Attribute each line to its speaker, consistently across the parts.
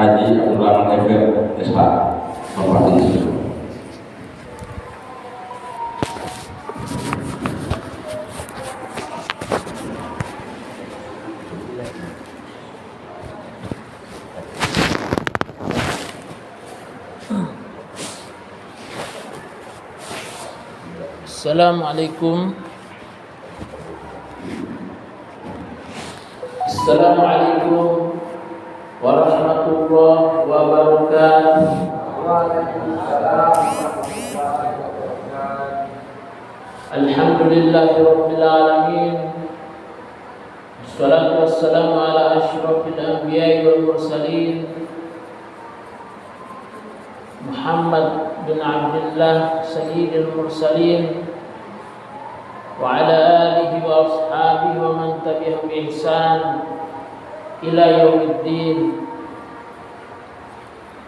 Speaker 1: Haji Abdul Rahman Efer SH Provinsi.
Speaker 2: Assalamualaikum warahmatullahi wabarakatuh. Alhamdulillahirabbil alamin. Wassalatu wassalamu ala asyrafil anbiya'i wal mursalin Muhammad bin Abdullah sayyidil mursalin wa ala alihi wa ashabihi wa man tabi'ahum bi ihsan ila yaumiddin.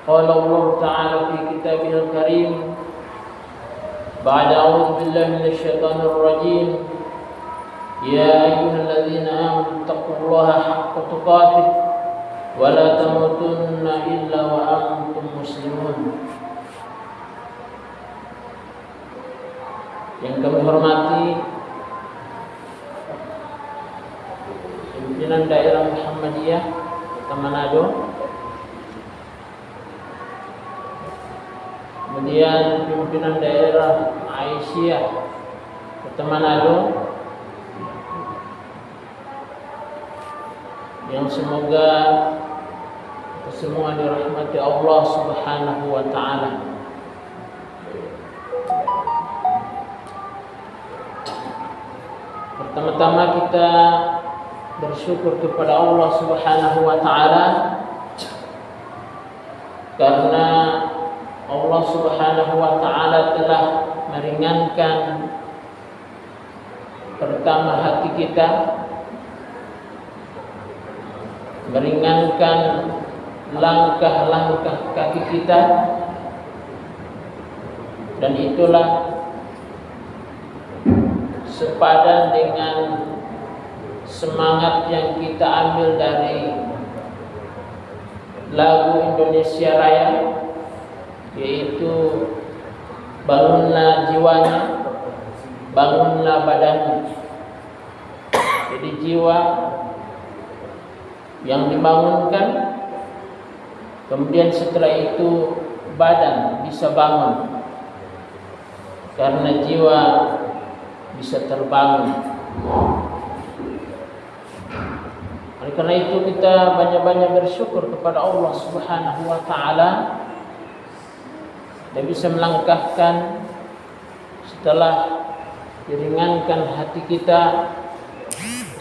Speaker 2: Qala Allah ta'ala fi kitabihil karim ba'da a'udzu billahi minasy syaithanir rajim ya ayyuhalladzina amanu taqullaha haqqa tuqatih wa la tamutunna illa wa antum muslimun. Yang kami hormati pimpinan daerah Muhammadiyah Kota Manado, kemudian pimpinan daerah Aisyah Kota Manado, yang semoga kita semua dirahmati Allah Subhanahu wa ta'ala. Pertama-tama kita bersyukur kepada Allah Subhanahu wa ta'ala karena Allah Subhanahu wa ta'ala telah meringankan pertama hati kita, meringankan langkah-langkah kaki kita, dan itulah sepadan dengan semangat yang kita ambil dari lagu Indonesia Raya, yaitu bangunlah jiwanya, bangunlah badannya. Jadi jiwa yang dibangunkan, kemudian setelah itu badan bisa bangun, karena jiwa bisa terbangun. Oleh karena itu kita banyak-banyak bersyukur kepada Allah Subhanahu wa ta'ala dan bisa melangkahkan setelah diringankan hati kita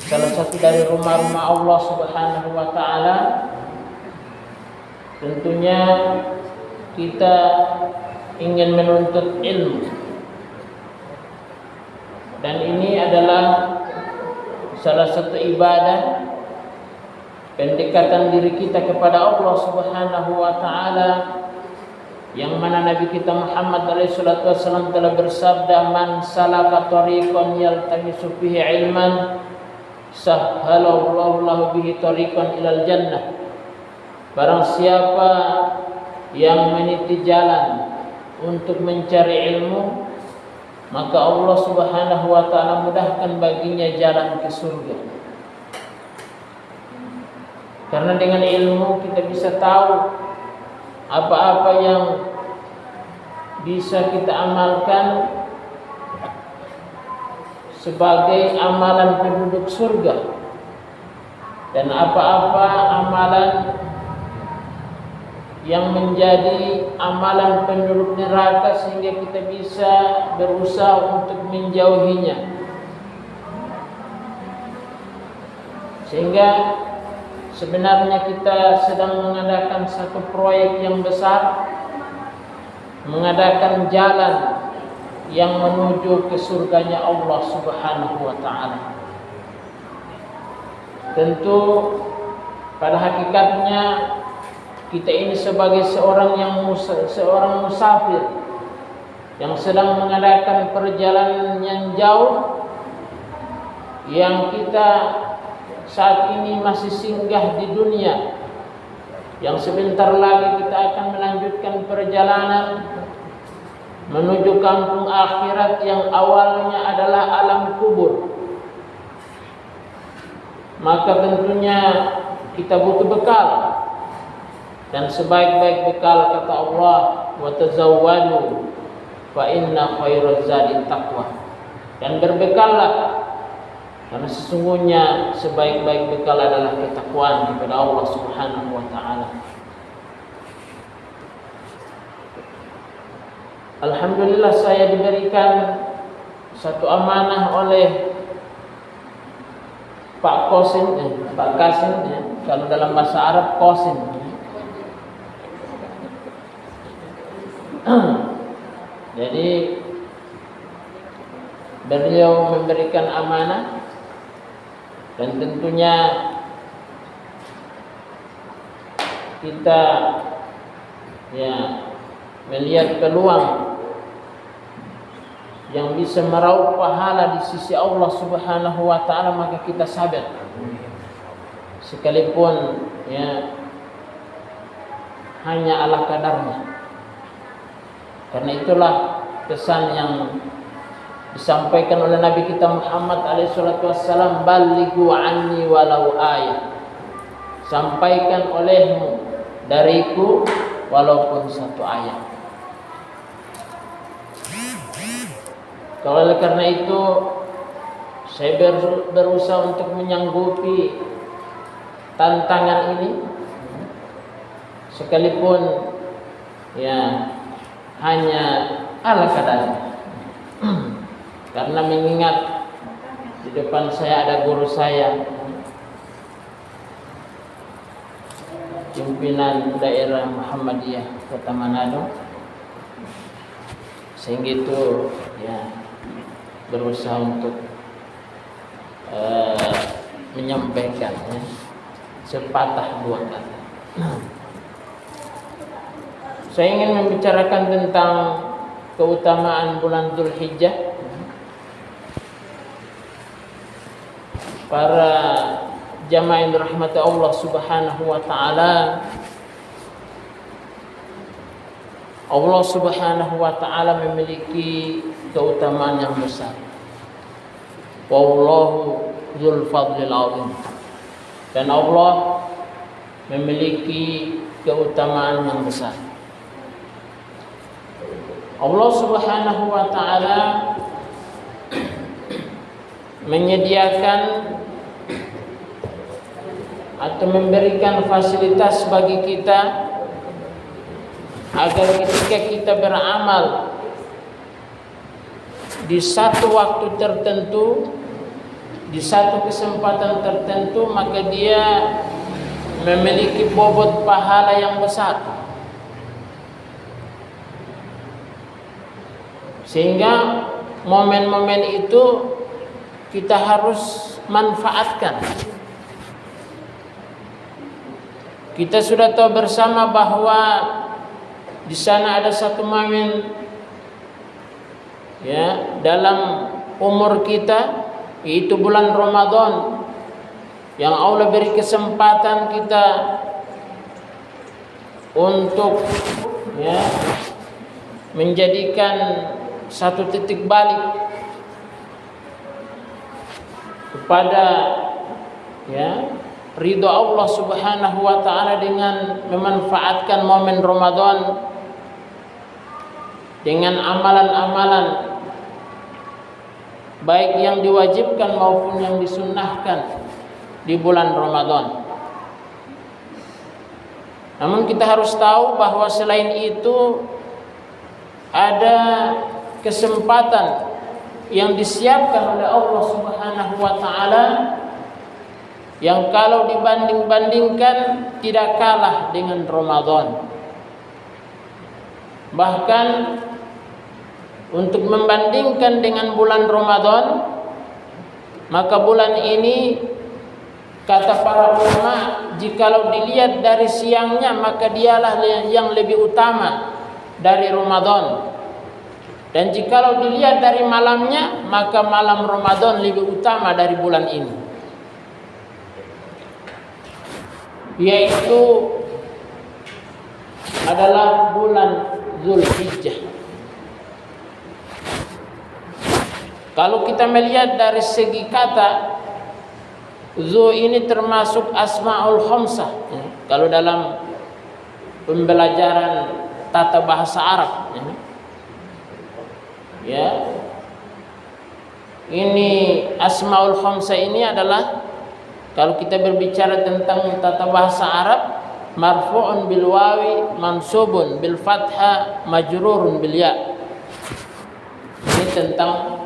Speaker 2: salah satu dari rumah-rumah Allah Subhanahu wa ta'ala. Tentunya kita ingin menuntut ilmu, dan ini adalah salah satu ibadah pendekatan diri kita kepada Allah Subhanahu wa ta'ala, yang mana Nabi kita Muhammad SAW telah bersabda, man salaka tariqan yaltamisu fihi ilman sahhalallahu lahu bihi tariqan ilal jannah. Barang siapa yang meniti jalan untuk mencari ilmu, maka Allah Subhanahu wa ta'ala mudahkan baginya jalan ke surga. Karena dengan ilmu kita bisa tahu apa-apa yang bisa kita amalkan sebagai amalan penduduk surga, dan apa-apa amalan yang menjadi amalan penduduk neraka sehingga kita bisa berusaha untuk menjauhinya. Sehingga sebenarnya kita sedang mengadakan satu proyek yang besar, mengadakan jalan yang menuju ke surganya Allah Subhanahu wa ta'ala. Tentu pada hakikatnya kita ini sebagai seorang musafir yang sedang mengadakan perjalanan yang jauh, yang kita saat ini masih singgah di dunia, yang sebentar lagi kita akan melanjutkan perjalanan menuju kampung akhirat yang awalnya adalah alam kubur. Maka tentunya kita butuh bekal, dan sebaik-baik bekal kata Allah, wa tazawwadu fa inna khairaz zadi taqwa. Dan berbekallah, karena sesungguhnya sebaik-baik bekal adalah ketakwaan kepada Allah Subhanahu wa taala. Alhamdulillah saya diberikan satu amanah oleh Pak Kasim, kalau dalam bahasa Arab Qasim. Jadi beliau memberikan amanah, dan tentunya kita melihat peluang yang bisa meraup pahala di sisi Allah Subhanahu wa taala, maka kita sabar. Sekalipun hanya ala kadarnya. Karena itulah pesan yang disampaikan oleh Nabi kita Muhammad SAW, balighu anni walau ayat. Sampaikan olehmu dariku walaupun satu ayat. Oleh karena itu saya berusaha untuk menyanggupi tantangan ini, sekalipun hanya ala kadarnya. Karena mengingat di depan saya ada guru saya, pimpinan daerah Muhammadiyah Kota Manado, sehingga itu berusaha untuk menyampaikan sepatah dua kata. Saya ingin membicarakan tentang keutamaan bulan Dzulhijjah. Para jamaah yang dirahmati Allah Subhanahu wa taala, Allah Subhanahu wa taala memiliki keutamaan yang besar. Wallahu dzul fadlil azim. Dan Allah memiliki keutamaan yang besar. Allah Subhanahu wa taala menyediakan atau memberikan fasilitas bagi kita agar ketika kita beramal di satu waktu tertentu, di satu kesempatan tertentu, maka dia memiliki bobot pahala yang besar. Sehingga momen-momen itu kita harus manfaatkan. Kita sudah tahu bersama bahwa di sana ada satu momen dalam umur kita, yaitu bulan Ramadan, yang Allah beri kesempatan kita untuk menjadikan satu titik balik kepada ridho Allah Subhanahu wa taala dengan memanfaatkan momen Ramadan dengan amalan-amalan baik yang diwajibkan maupun yang disunnahkan di bulan Ramadan. Namun kita harus tahu bahwa selain itu ada kesempatan yang disiapkan oleh Allah Subhanahu wa taala yang kalau dibanding-bandingkan tidak kalah dengan Ramadan. Bahkan untuk membandingkan dengan bulan Ramadan, maka bulan ini kata para ulama, jikalau dilihat dari siangnya maka dialah yang lebih utama dari Ramadan. Dan jikalau dilihat dari malamnya, maka malam Ramadan lebih utama dari bulan ini. Yaitu adalah bulan Zulhijjah. Kalau kita melihat dari segi kata, Zu ini termasuk Asmaul Khamsah. Kalau dalam pembelajaran tata bahasa Arab, ya, ini Asmaul Khamsah ini adalah, kalau kita berbicara tentang tata bahasa Arab, marfu'un bil wawi, mansubun bil fathah, majrurun bil ya. Ini tentang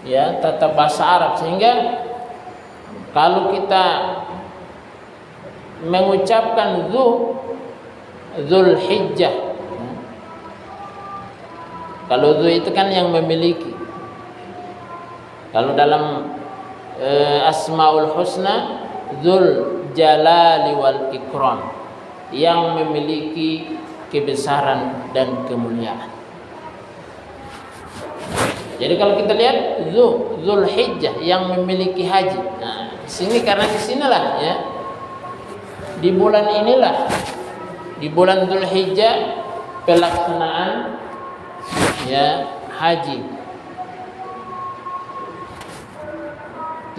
Speaker 2: ya tata bahasa Arab, sehingga kalau kita mengucapkan Zulhijjah, kalau Zu itu kan yang memiliki. Kalau dalam Asmaul Husna, Dzul Jalali wal Ikram, yang memiliki kebesaran dan kemuliaan. Jadi kalau kita lihat Zulhijjah yang memiliki haji. Nah, di sini karena di sinilah ya. Di bulan inilah, di bulan Zulhijjah pelaksanaan ya haji.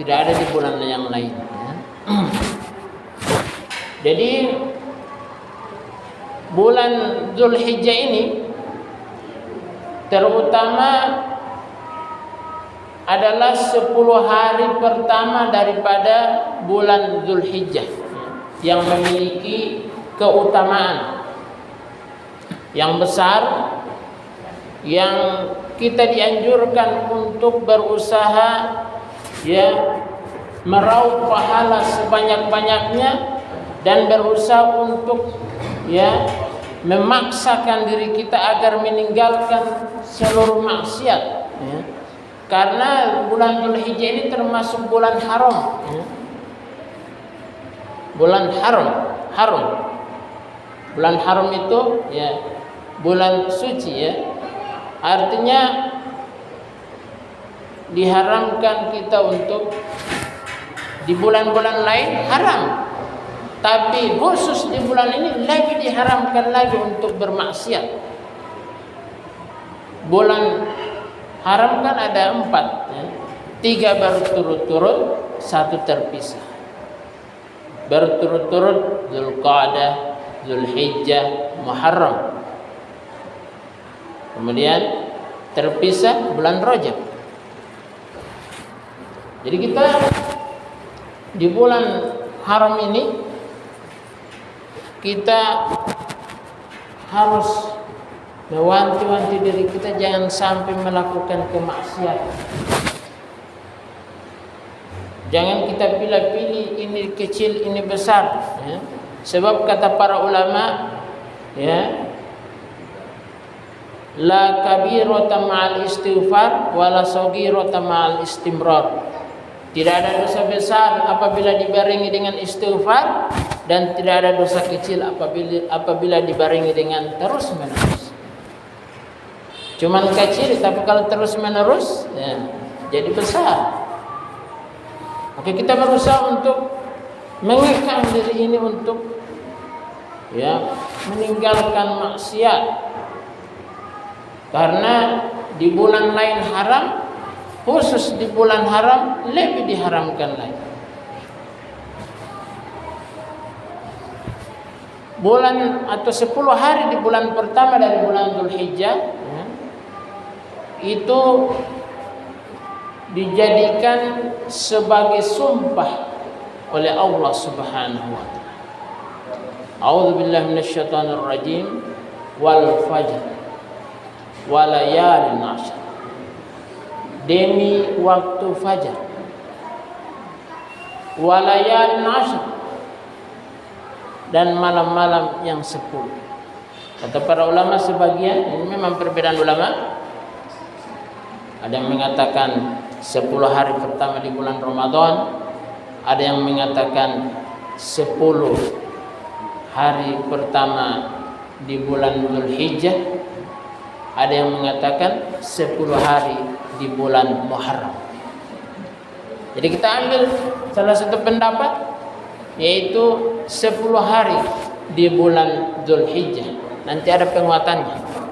Speaker 2: Tidak ada di bulan yang lain ya. Jadi bulan Zulhijjah ini terutama adalah 10 hari pertama daripada bulan Zulhijjah yang memiliki keutamaan yang besar, yang kita dianjurkan untuk berusaha ya meraup pahala sebanyak-banyaknya dan berusaha untuk ya memaksakan diri kita agar meninggalkan seluruh maksiat ya. Karena bulan Zulhijjah ini termasuk bulan haram ya. Bulan haram. Bulan haram itu ya bulan suci ya. Artinya diharamkan kita untuk di bulan-bulan lain haram, tapi khusus di bulan ini lagi diharamkan lagi untuk bermaksiat. Bulan haram kan ada 4 ya. 3 baru turut-turut, 1 terpisah. Baru turut-turut Dzulqa'dah, Zulhijjah, Muharram. Kemudian terpisah bulan Rajab. Jadi kita di bulan haram ini kita harus mewanti-wanti diri kita jangan sampai melakukan kemaksiatan. Jangan kita pilih-pilih ini kecil ini besar ya. Sebab kata para ulama ya, la kabirata ma'al istighfar wala saghirata ma'al istimrar. Tidak ada dosa besar apabila dibarengi dengan istighfar, dan tidak ada dosa kecil apabila dibarengi dengan terus menerus. Cuman kecil, tapi kalau terus menerus ya, jadi besar. Oke, kita berusaha untuk mengekang diri ini untuk ya meninggalkan maksiat. Karena di bulan lain haram, khusus di bulan haram lebih diharamkan lagi. Bulan atau 10 hari di bulan pertama dari bulan Zulhijjah ya, itu dijadikan sebagai sumpah oleh Allah Subhanahu wa taala. A'udzubillahi minasyaitonir rajim. Wal fajr wa layalin 'ashr. Demi waktu fajar, wa layalin 'ashr, dan malam-malam yang 10. Kata para ulama sebagian, ini memang perbedaan ulama. Ada yang mengatakan 10 hari pertama di bulan Ramadan, ada yang mengatakan 10 hari pertama di bulan Zulhijjah, ada yang mengatakan 10 hari di bulan Muharram. Jadi kita ambil salah satu pendapat, yaitu 10 hari di bulan Zulhijjah. nanti ada penguatannya.